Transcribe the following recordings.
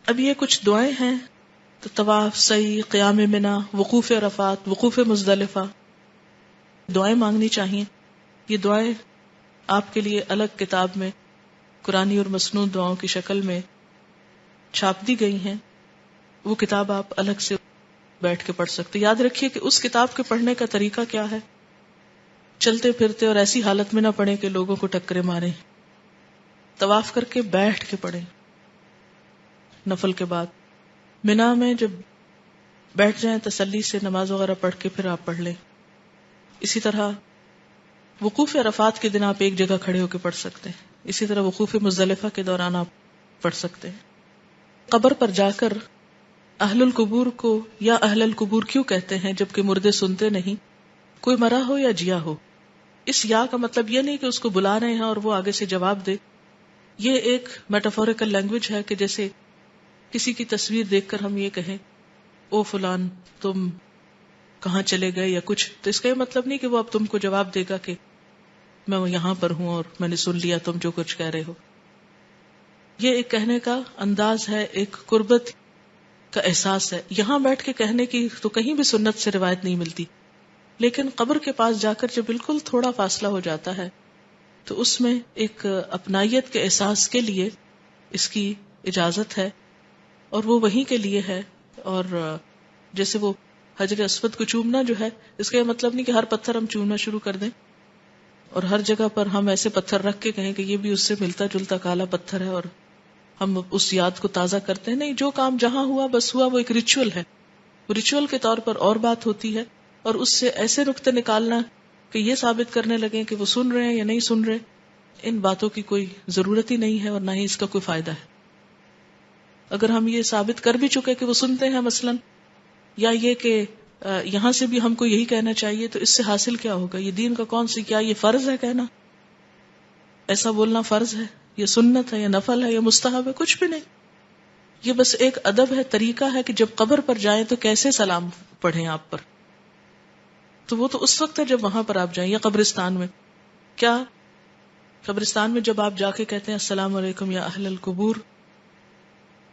اب یہ کچھ دعائیں ہیں، تو طواف، سعی، قیام منی، وقوف عرفات، وقوف مزدلفہ، دعائیں مانگنی چاہیے. یہ دعائیں آپ کے لیے الگ کتاب میں قرآنی اور مسنون دعاؤں کی شکل میں چھاپ دی گئی ہیں. وہ کتاب آپ الگ سے بیٹھ کے پڑھ سکتے. یاد رکھیے کہ اس کتاب کے پڑھنے کا طریقہ کیا ہے. چلتے پھرتے اور ایسی حالت میں نہ پڑھیں کہ لوگوں کو ٹکرے ماریں. طواف کر کے بیٹھ کے پڑھیں. نفل کے بعد منا میں جب بیٹھ جائیں تسلی سے نماز وغیرہ پڑھ کے پھر آپ پڑھ لیں. اسی طرح وقوف عرفات کے دن آپ ایک جگہ کھڑے ہو کے پڑھ سکتے ہیں. اسی طرح وقوف مزدلفہ کے دوران آپ پڑھ سکتے ہیں. قبر پر جا کر اہل القبور کو یا اہل القبور کیوں کہتے ہیں جبکہ مردے سنتے نہیں؟ کوئی مرا ہو یا جیا ہو. اس یا کا مطلب یہ نہیں کہ اس کو بلا رہے ہیں اور وہ آگے سے جواب دے. یہ ایک میٹافوریکل لینگویج ہے کہ جیسے کسی کی تصویر دیکھ کر ہم یہ کہیں او فلان تم کہاں چلے گئے یا کچھ، تو اس کا یہ مطلب نہیں کہ وہ اب تم کو جواب دے گا کہ میں یہاں پر ہوں اور میں نے سن لیا تم جو کچھ کہہ رہے ہو. یہ ایک کہنے کا انداز ہے، ایک قربت کا احساس ہے. یہاں بیٹھ کے کہنے کی تو کہیں بھی سنت سے روایت نہیں ملتی، لیکن قبر کے پاس جا کر جب بالکل تھوڑا فاصلہ ہو جاتا ہے تو اس میں ایک اپنائیت کے احساس کے لیے اس کی اجازت ہے، اور وہ وہیں کے لیے ہے. اور جیسے وہ حجر اسود کو چومنا جو ہے، اس کا یہ مطلب نہیں کہ ہر پتھر ہم چومنا شروع کر دیں اور ہر جگہ پر ہم ایسے پتھر رکھ کے کہیں کہ یہ بھی اس سے ملتا جلتا کالا پتھر ہے اور ہم اس یاد کو تازہ کرتے ہیں. نہیں، جو کام جہاں ہوا بس ہوا، وہ ایک ریچول ہے. وہ ریچول کے طور پر اور بات ہوتی ہے، اور اس سے ایسے نقطے نکالنا کہ یہ ثابت کرنے لگیں کہ وہ سن رہے ہیں یا نہیں سن رہے، ان باتوں کی کوئی ضرورت ہی نہیں ہے اور نہ ہی اس کا کوئی فائدہ ہے. اگر ہم یہ ثابت کر بھی چکے کہ وہ سنتے ہیں مثلا، یا یہ کہ یہاں سے بھی ہم کو یہی کہنا چاہیے، تو اس سے حاصل کیا ہوگا؟ یہ دین کا کون سی، کیا یہ فرض ہے کہنا؟ ایسا بولنا فرض ہے، یہ سنت ہے یا نفل ہے یا مستحب ہے؟ کچھ بھی نہیں. یہ بس ایک ادب ہے، طریقہ ہے کہ جب قبر پر جائیں تو کیسے سلام پڑھیں آپ پر. تو وہ تو اس وقت ہے جب وہاں پر آپ جائیں. یا قبرستان میں، کیا قبرستان میں جب آپ جا کے کہتے ہیں السلام علیکم یا اہل القبور،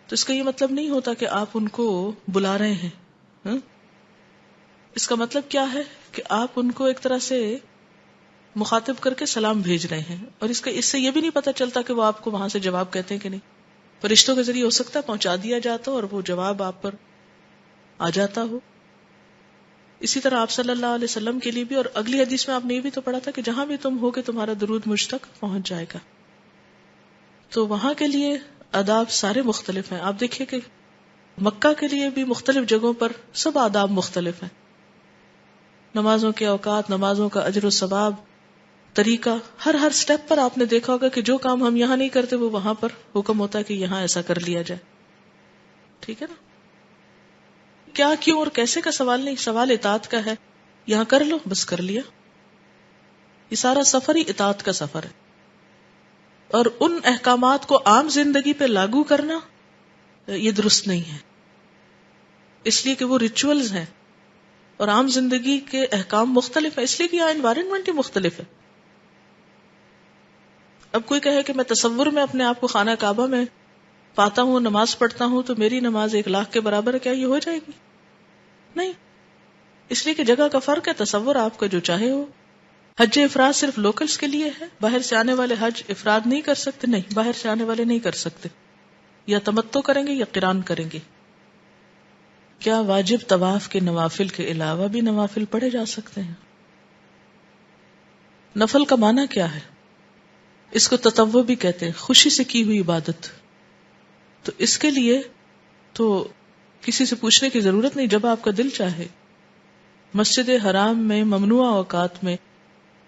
تو اس کا یہ مطلب نہیں ہوتا کہ آپ ان کو بلا رہے ہیں. اس کا مطلب کیا ہے کہ آپ ان کو ایک طرح سے مخاطب کر کے سلام بھیج رہے ہیں، اور اس سے یہ بھی نہیں پتا چلتا کہ وہ آپ کو وہاں سے جواب کہتے ہیں کہ نہیں. فرشتوں کے ذریعے ہو سکتا ہے پہنچا دیا جاتا اور وہ جواب آپ پر آ جاتا ہو. اسی طرح آپ صلی اللہ علیہ وسلم کے لیے بھی، اور اگلی حدیث میں آپ نے یہ بھی تو پڑھا تھا کہ جہاں بھی تم ہو کہ تمہارا درود مجھ تک پہنچ جائے گا. تو وہاں کے لیے آداب سارے مختلف ہیں. آپ دیکھیے کہ مکہ کے لیے بھی مختلف جگہوں پر سب آداب مختلف ہیں. نمازوں کے اوقات، نمازوں کا اجر و ثواب، طریقہ، ہر سٹیپ پر آپ نے دیکھا ہوگا کہ جو کام ہم یہاں نہیں کرتے وہ وہاں پر حکم ہوتا ہے کہ یہاں ایسا کر لیا جائے. ٹھیک ہے نا؟ کیا، کیوں اور کیسے کا سوال نہیں، سوال اطاعت کا ہے. یہاں کر لو، بس کر لیا. یہ سارا سفر ہی اطاعت کا سفر ہے. اور ان احکامات کو عام زندگی پہ لاگو کرنا یہ درست نہیں ہے، اس لیے کہ وہ ریچولز ہیں اور عام زندگی کے احکام مختلف ہیں، اس لیے کہ یہاں انوائرمنٹ ہی مختلف ہے. اب کوئی کہے کہ میں تصور میں اپنے آپ کو خانہ کعبہ میں پاتا ہوں، نماز پڑھتا ہوں تو میری نماز 1,00,000 کے برابر ہے، کیا یہ ہو جائے گی؟ نہیں، اس لیے کہ جگہ کا فرق ہے. تصور آپ کا جو چاہے ہو. حج افراد صرف لوکلز کے لیے ہے، باہر سے آنے والے حج افراد نہیں کر سکتے. نہیں، باہر سے آنے والے نہیں کر سکتے، یا تمتع کریں گے یا قران کریں گے. کیا واجب طواف کے نوافل کے علاوہ بھی نوافل پڑھے جا سکتے ہیں؟ نفل کا معنی کیا ہے؟ اس کو تطوع بھی کہتے ہیں، خوشی سے کی ہوئی عبادت. تو اس کے لیے تو کسی سے پوچھنے کی ضرورت نہیں، جب آپ کا دل چاہے. مسجد حرام میں ممنوع اوقات میں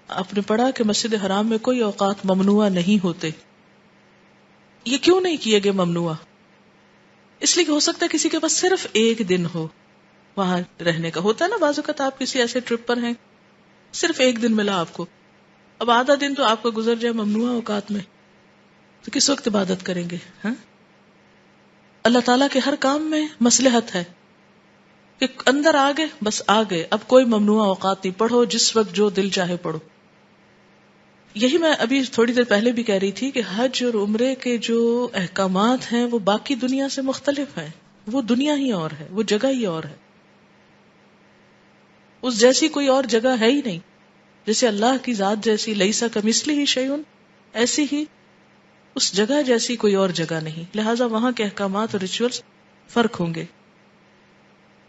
آپ نے پڑھا کہ مسجد حرام میں کوئی اوقات ممنوع نہیں ہوتے. یہ کیوں نہیں کیے گئے ممنوع؟ اس لیے کہ ہو سکتا ہے کسی کے پاس صرف ایک دن ہو وہاں رہنے کا. ہوتا ہے نا بعض اوقات آپ کسی ایسے ٹرپ پر ہیں، صرف ایک دن ملا آپ کو، اب آدھا دن تو آپ کا گزر جائے ممنوع اوقات میں، تو کس وقت عبادت کریں گے؟ ہاں، اللہ تعالیٰ کے ہر کام میں مصلحت ہے کہ اندر آ گئے بس آ گئے، اب کوئی ممنوع اوقات نہیں، پڑھو جس وقت جو دل چاہے پڑھو. یہی میں ابھی تھوڑی دیر پہلے بھی کہہ رہی تھی کہ حج اور عمرے کے جو احکامات ہیں وہ باقی دنیا سے مختلف ہیں. وہ دنیا ہی اور ہے، وہ جگہ ہی اور ہے، اس جیسی کوئی اور جگہ ہے ہی نہیں. جیسے اللہ کی ذات جیسی لیسا کمثلہ شیء، ایسی ہی اس جگہ جیسی کوئی اور جگہ نہیں. لہٰذا وہاں کے احکامات اور ریچولز فرق ہوں گے.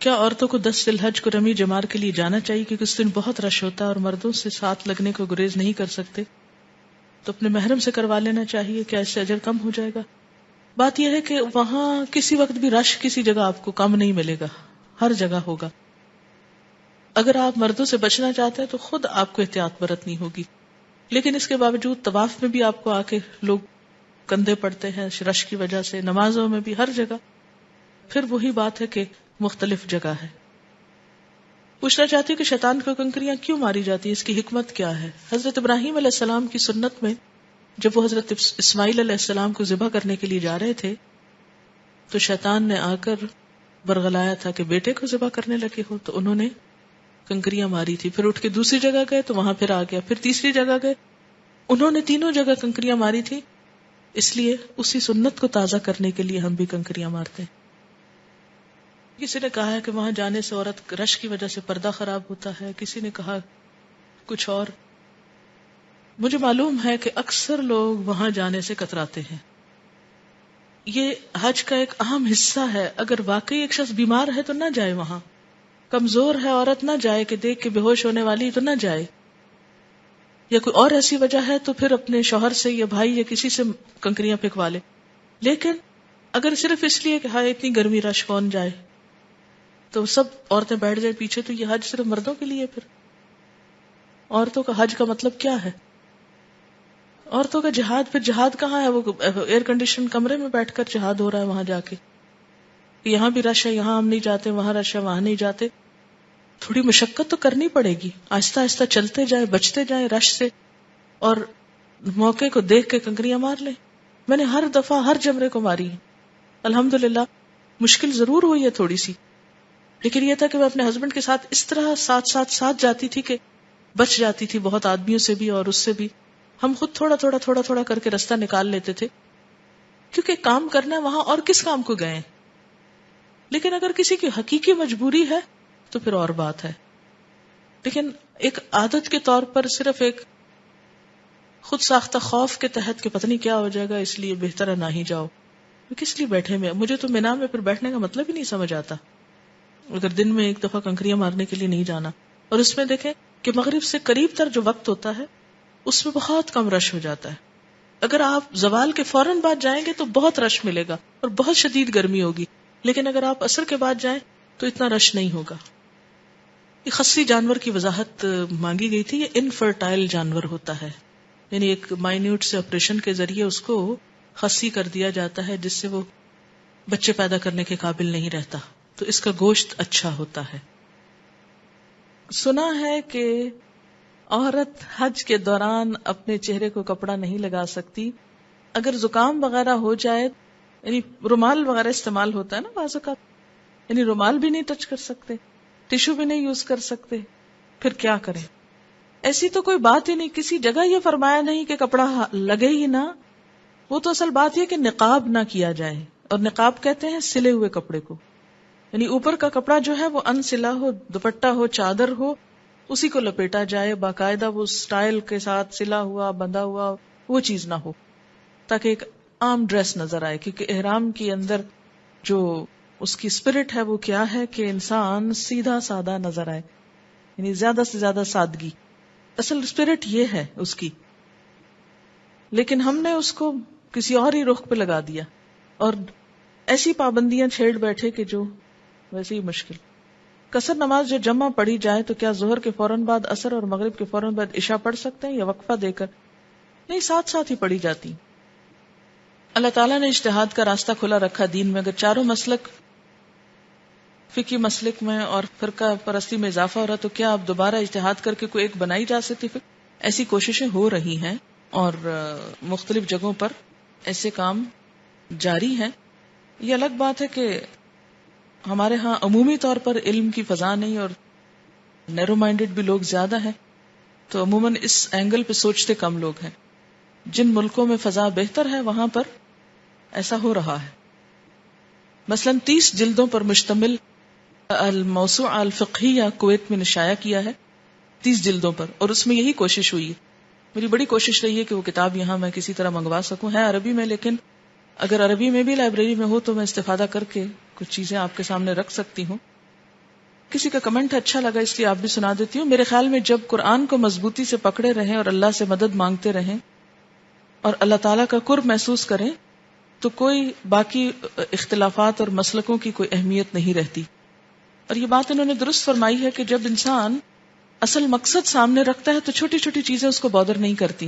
کیا عورتوں کو 10 ذی الحج کو رمی جمار کے لیے جانا چاہیے کیونکہ اس دن بہت رش ہوتا ہے اور مردوں سے ساتھ لگنے کو گریز نہیں کر سکتے، تو اپنے محرم سے کروا لینا چاہیے؟ کیا اس سے اجر کم ہو جائے گا؟ بات یہ ہے کہ وہاں کسی وقت بھی رش کسی جگہ آپ کو کم نہیں ملے گا، ہر جگہ ہوگا. اگر آپ مردوں سے بچنا چاہتے ہیں تو خود آپ کو احتیاط برتنی ہوگی، لیکن اس کے باوجود طواف میں بھی آپ کو آ کے لوگ کندھے پڑتے ہیں رش کی وجہ سے، نمازوں میں بھی، ہر جگہ. پھر وہی بات ہے کہ مختلف جگہ ہے. پوچھنا چاہتی ہوں کہ شیطان کو کنکریاں کیوں ماری جاتی ہے، اس کی حکمت کیا ہے؟ حضرت ابراہیم علیہ السلام کی سنت میں جب وہ حضرت اسماعیل علیہ السلام کو ذبح کرنے کے لیے جا رہے تھے تو شیطان نے آ کر برغلایا تھا کہ بیٹے کو ذبح کرنے لگے ہو، تو انہوں نے کنکریاں ماری تھی. پھر اٹھ کے دوسری جگہ گئے تو وہاں پھر آ گیا، پھر تیسری جگہ گئے، انہوں نے تینوں جگہ کنکریاں ماری تھی. اس لیے اسی سنت کو تازہ کرنے کے لیے ہم بھی کنکریاں مارتے ہیں. کسی نے کہا ہے کہ وہاں جانے سے عورت رش کی وجہ سے پردہ خراب ہوتا ہے، کسی نے کہا کچھ اور. مجھے معلوم ہے کہ اکثر لوگ وہاں جانے سے کتراتے ہیں. یہ حج کا ایک اہم حصہ ہے. اگر واقعی ایک شخص بیمار ہے تو نہ جائے، وہاں کمزور ہے عورت نہ جائے کہ دیکھ کے بے ہوش ہونے والی تو نہ جائے، یا کوئی اور ایسی وجہ ہے تو پھر اپنے شوہر سے یا بھائی یا کسی سے کنکریاں پھینکوا لے. لیکن اگر صرف اس لیے کہ ہائے اتنی گرمی رش کون جائے تو سب عورتیں بیٹھ جائیں پیچھے، تو یہ حج صرف مردوں کے لیے. پھر عورتوں کا حج کا مطلب کیا ہے؟ عورتوں کا جہاد، پھر جہاد کہاں ہے؟ وہ ایئر کنڈیشن کمرے میں بیٹھ کر جہاد ہو رہا ہے وہاں جا کے. یہاں بھی رش ہے، یہاں ہم نہیں جاتے، وہاں رش ہے، وہاں نہیں جاتے. تھوڑی مشقت تو کرنی پڑے گی، آہستہ آہستہ چلتے جائیں، بچتے جائیں رش سے، اور موقع کو دیکھ کے کنکریاں مار لیں. میں نے ہر دفعہ ہر جمرے کو ماری ہے الحمدللہ. مشکل ضرور ہوئی ہے تھوڑی سی، لیکن یہ تھا کہ میں اپنے ہسبینڈ کے ساتھ اس طرح ساتھ جاتی تھی کہ بچ جاتی تھی بہت آدمیوں سے بھی اور اس سے بھی. ہم خود تھوڑا تھوڑا کر کے راستہ نکال لیتے تھے، کیونکہ کام کرنا ہے وہاں، اور کس کام کو گئے. لیکن اگر کسی کی حقیقی مجبوری ہے تو پھر اور بات ہے. لیکن ایک عادت کے طور پر صرف ایک خود ساختہ خوف کے تحت کہ پتہ نہیں کیا ہو جائے گا اس لیے بہتر ہے نہ ہی جاؤ. کس لیے بیٹھے میں؟ مجھے تو مینا میں پھر بیٹھنے کا مطلب ہی نہیں سمجھ آتا اگر دن میں ایک دفعہ کنکریاں مارنے کے لیے نہیں جانا. اور اس میں دیکھیں کہ مغرب سے قریب تر جو وقت ہوتا ہے اس میں بہت کم رش ہو جاتا ہے. اگر آپ زوال کے فوراً بعد جائیں گے تو بہت رش ملے گا اور بہت شدید گرمی ہوگی، لیکن اگر آپ عصر کے بعد جائیں تو اتنا رش نہیں ہوگا. یہ خصی جانور کی وضاحت مانگی گئی تھی. یہ انفرٹائل جانور ہوتا ہے، یعنی ایک مائنیوٹ سے آپریشن کے ذریعے اس کو خصی کر دیا جاتا ہے جس سے وہ بچے پیدا کرنے کے قابل نہیں رہتا، تو اس کا گوشت اچھا ہوتا ہے. سنا ہے کہ عورت حج کے دوران اپنے چہرے کو کپڑا نہیں لگا سکتی. اگر زکام وغیرہ ہو جائے، یعنی رومال وغیرہ استعمال ہوتا ہے نا بعض اوقات، یعنی رومال بھی نہیں ٹچ کر سکتے، ٹیشو بھی نہیں یوز کر سکتے، پھر کیا کریں؟ ایسی تو کوئی بات ہی نہیں، کسی جگہ یہ فرمایا نہیں کہ کپڑا لگے ہی نہ. وہ تو اصل بات یہ کہ نقاب نہ کیا جائے، اور نقاب کہتے ہیں سلے ہوئے کپڑے کو، یعنی اوپر کا کپڑا جو ہے وہ ان سلا ہو، دوپٹہ ہو، چادر ہو، اسی کو لپیٹا جائے باقاعدہ، وہ سٹائل کے ساتھ سلا ہوا بندھا ہوا وہ چیز نہ ہو، تاکہ ایک عام ڈریس نظر آئے. کیونکہ احرام کے اندر جو اس کی اسپرٹ ہے وہ کیا ہے کہ انسان سیدھا سادہ نظر آئے، یعنی زیادہ سے زیادہ سادگی، اصل اسپرٹ یہ ہے اس کی. لیکن ہم نے اس کو کسی اور ہی رخ پہ لگا دیا اور ایسی پابندیاں چھیڑ بیٹھے کہ جو ویسے ہی مشکل. قصر نماز جو جمع پڑھی جائے تو کیا ظہر کے فوراً بعد عصر اور مغرب کے فوراً بعد عشاء پڑھ سکتے ہیں یا وقفہ دے کر؟ نہیں، ساتھ ساتھ ہی پڑھی جاتی. اللہ تعالیٰ نے اجتہاد کا راستہ کھلا رکھا دین میں. اگر چاروں مسلک فقہی مسلک میں اور فرقہ پرستی میں اضافہ ہو رہا تو کیا اب دوبارہ اجتہاد کر کے کوئی ایک بنائی جا سکتی؟ ایسی کوششیں ہو رہی ہیں اور مختلف جگہوں پر ایسے کام جاری ہیں. یہ الگ بات ہے کہ ہمارے ہاں عمومی طور پر علم کی فضا نہیں اور نیرو مائنڈڈ بھی لوگ زیادہ ہیں. تو عموماً اس اینگل پہ سوچتے کم لوگ ہیں. جن ملکوں میں فضا بہتر ہے وہاں پر ایسا ہو رہا ہے. مثلاً 30 جلدوں پر مشتمل الموسوعہ الفقہیہ کویت میں نے شائع کیا ہے، 30 جلدوں پر، اور اس میں یہی کوشش ہوئی ہے. میری بڑی کوشش رہی ہے کہ وہ کتاب یہاں میں کسی طرح منگوا سکوں. ہے عربی میں، لیکن اگر عربی میں بھی لائبریری میں ہو تو میں استفادہ کر کے کچھ چیزیں آپ کے سامنے رکھ سکتی ہوں. کسی کا کمنٹ اچھا لگا اس لیے آپ بھی سنا دیتی ہوں. میرے خیال میں جب قرآن کو مضبوطی سے پکڑے رہیں اور اللہ سے مدد مانگتے رہیں اور اللہ تعالیٰ کا قرب محسوس کریں تو کوئی باقی اختلافات اور مسلکوں کی کوئی اہمیت نہیں رہتی. اور یہ بات انہوں نے درست فرمائی ہے کہ جب انسان اصل مقصد سامنے رکھتا ہے تو چھوٹی چھوٹی چیزیں اس کو بادر نہیں کرتی.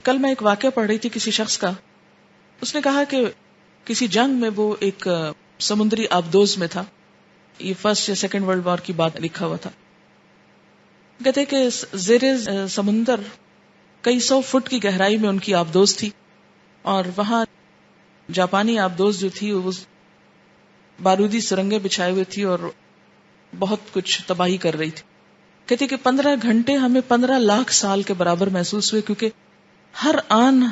کل میں ایک واقعہ پڑھ رہی تھی کسی شخص کا. اس نے کہا کہ کسی جنگ میں وہ ایک سمندری آبدوز میں تھا. یہ فرسٹ یا سیکنڈ ورلڈ وار کی بات لکھا ہوا تھا. کہتے کہ زیر سمندر کئی 100 فٹ کی گہرائی میں ان کی آبدوز تھی، اور وہاں جاپانی آبدوز جو تھی وہ بارودی سرنگیں بچھائے ہوئے تھی اور بہت کچھ تباہی کر رہی تھی. کہتے کہ 15 گھنٹے ہمیں 15 لاکھ سال کے برابر محسوس ہوئے، کیونکہ ہر آن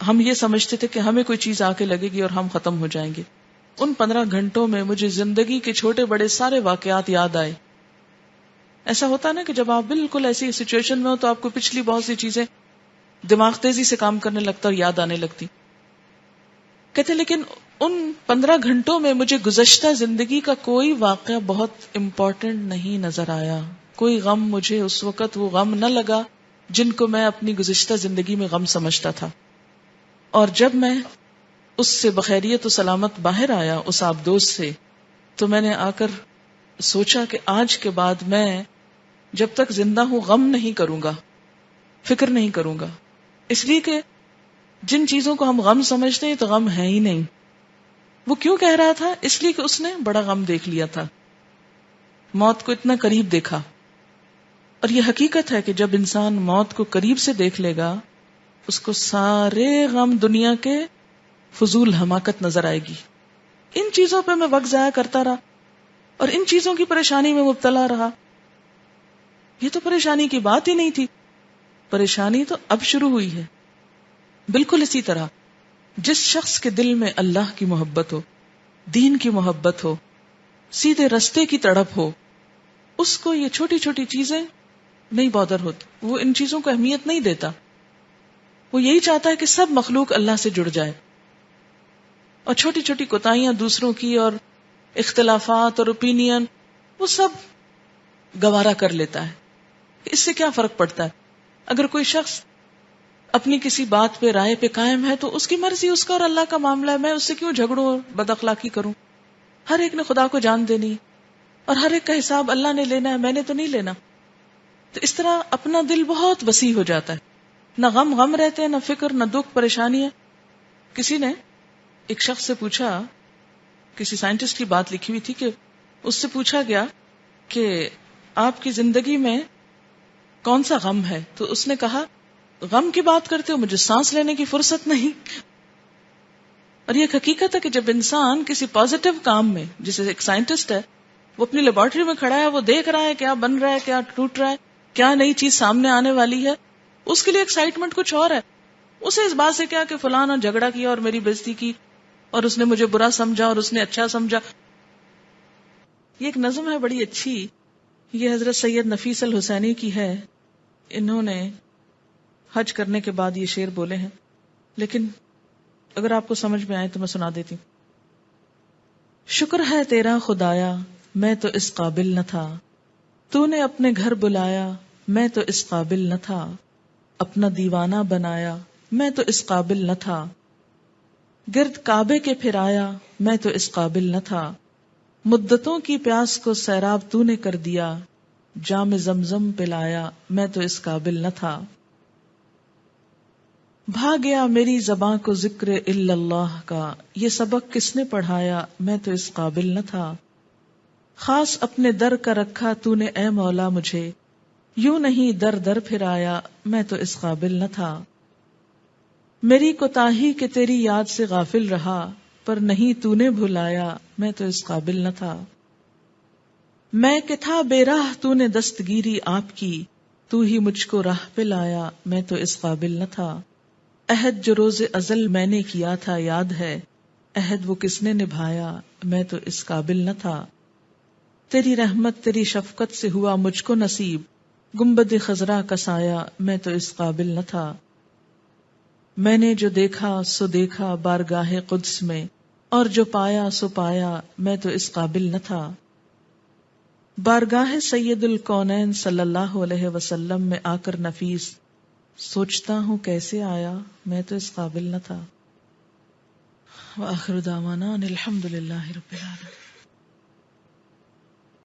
ہم یہ سمجھتے تھے کہ ہمیں کوئی چیز آ کے لگے گی اور ہم ختم ہو جائیں گے. ان 15 گھنٹوں میں مجھے زندگی کے چھوٹے بڑے سارے واقعات یاد آئے. ایسا ہوتا نا کہ جب آپ بالکل ایسی سچویشن میں ہو تو آپ کو پچھلی بہت سی چیزیں دماغ تیزی سے کام کرنے لگتا اور یاد آنے لگتی. کہتے لیکن ان 15 گھنٹوں میں مجھے گزشتہ زندگی کا کوئی واقعہ بہت امپورٹنٹ نہیں نظر آیا. کوئی غم مجھے اس وقت وہ غم نہ لگا جن کو میں اپنی گزشتہ زندگی میں غم سمجھتا تھا. اور جب میں اس سے بخیریت و سلامت باہر آیا اس آبدوز سے، تو میں نے آ کر سوچا کہ آج کے بعد میں جب تک زندہ ہوں غم نہیں کروں گا، فکر نہیں کروں گا. اس لیے کہ جن چیزوں کو ہم غم سمجھتے ہیں تو غم ہے ہی نہیں. وہ کیوں کہہ رہا تھا؟ اس لیے کہ اس نے بڑا غم دیکھ لیا تھا، موت کو اتنا قریب دیکھا. اور یہ حقیقت ہے کہ جب انسان موت کو قریب سے دیکھ لے گا اس کو سارے غم دنیا کے فضول حماقت نظر آئے گی. ان چیزوں پہ میں وقت ضائع کرتا رہا اور ان چیزوں کی پریشانی میں مبتلا رہا. یہ تو پریشانی کی بات ہی نہیں تھی. پریشانی تو اب شروع ہوئی ہے. بالکل اسی طرح جس شخص کے دل میں اللہ کی محبت ہو، دین کی محبت ہو، سیدھے رستے کی تڑپ ہو، اس کو یہ چھوٹی چھوٹی چیزیں نہیں بادر ہوتی. وہ ان چیزوں کو اہمیت نہیں دیتا. وہ یہی چاہتا ہے کہ سب مخلوق اللہ سے جڑ جائے، اور چھوٹی چھوٹی کوتاہیاں دوسروں کی اور اختلافات اور اوپینین وہ سب گوارا کر لیتا ہے. اس سے کیا فرق پڑتا ہے؟ اگر کوئی شخص اپنی کسی بات پہ رائے پہ قائم ہے تو اس کی مرضی، اس کا اور اللہ کا معاملہ ہے. میں اس سے کیوں جھگڑوں اور بد اخلاقی کروں؟ ہر ایک نے خدا کو جان دینی اور ہر ایک کا حساب اللہ نے لینا ہے، میں نے تو نہیں لینا. تو اس طرح اپنا دل بہت وسیع ہو جاتا ہے. نہ غم رہتے ہیں، نہ فکر، نہ دکھ پریشانی ہے. کسی نے ایک شخص سے پوچھا، کسی سائنٹسٹ کی بات لکھی ہوئی تھی کہ اس سے پوچھا گیا کہ آپ کی زندگی میں کون سا غم ہے؟ تو اس نے کہا غم کی بات کرتے ہو، مجھے سانس لینے کی فرصت نہیں. اور یہ ایک حقیقت ہے کہ جب انسان کسی پازیٹو کام میں، جیسے ایک سائنٹسٹ ہے وہ اپنی لیبارٹری میں کھڑا ہے، وہ دیکھ رہا ہے کیا بن رہا ہے، کیا ٹوٹ رہا ہے، کیا نئی چیز سامنے آنے والی ہے، اس کے لیے ایکسائٹمنٹ کچھ اور ہے. اسے اس بات سے کیا کہ فلاں نے جھگڑا کیا اور میری بےزتی کی اور اس نے مجھے برا سمجھا اور اس نے اچھا سمجھا. یہ ایک نظم ہے بڑی اچھی، یہ حضرت سید نفیس الحسینی کی ہے. انہوں نے حج کرنے کے بعد یہ شعر بولے ہیں، لیکن اگر آپ کو سمجھ میں آئے تو میں سنا دیتی ہوں. شکر ہے تیرا خدایا میں تو اس قابل نہ تھا، تو نے اپنے گھر بلایا میں تو اس قابل نہ تھا، اپنا دیوانہ بنایا میں تو اس قابل نہ تھا، گرد کعبے کے پھرایا میں تو اس قابل نہ تھا، مدتوں کی پیاس کو سیراب تو نے کر دیا، جام زمزم پلایا میں تو اس قابل نہ تھا، بھاگ گیا میری زباں کو ذکر الا اللہ کا، یہ سبق کس نے پڑھایا میں تو اس قابل نہ تھا، خاص اپنے در کا رکھا تو نے اے مولا مجھے، یوں نہیں در در پھرایا میں تو اس قابل نہ تھا، میری کوتاہی کہ تیری یاد سے غافل رہا، پر نہیں تو نے بھلایا میں تو اس قابل نہ تھا، میں کہ تھا بے راہ تو نے دستگیری آپ کی، تو ہی مجھ کو راہ پہ لایا، میں تو اس قابل نہ تھا۔ عہد جو روز ازل میں نے کیا تھا یاد ہے، عہد وہ کس نے نبھایا، میں تو اس قابل نہ تھا۔ تیری رحمت تیری شفقت سے ہوا مجھ کو نصیب، گنبد خضرا کا سایہ میں تو اس قابل نہ تھا۔ میں نے جو دیکھا سو دیکھا بارگاہ قدس میں، اور جو پایا سو پایا میں تو اس قابل نہ تھا۔ بارگاہ سید الکونین صلی اللہ علیہ وسلم میں آ کر نفیس، سوچتا ہوں کیسے آیا، میں تو اس قابل نہ تھا۔ وآخر دعوانا ان الحمد للہ رب العالمین۔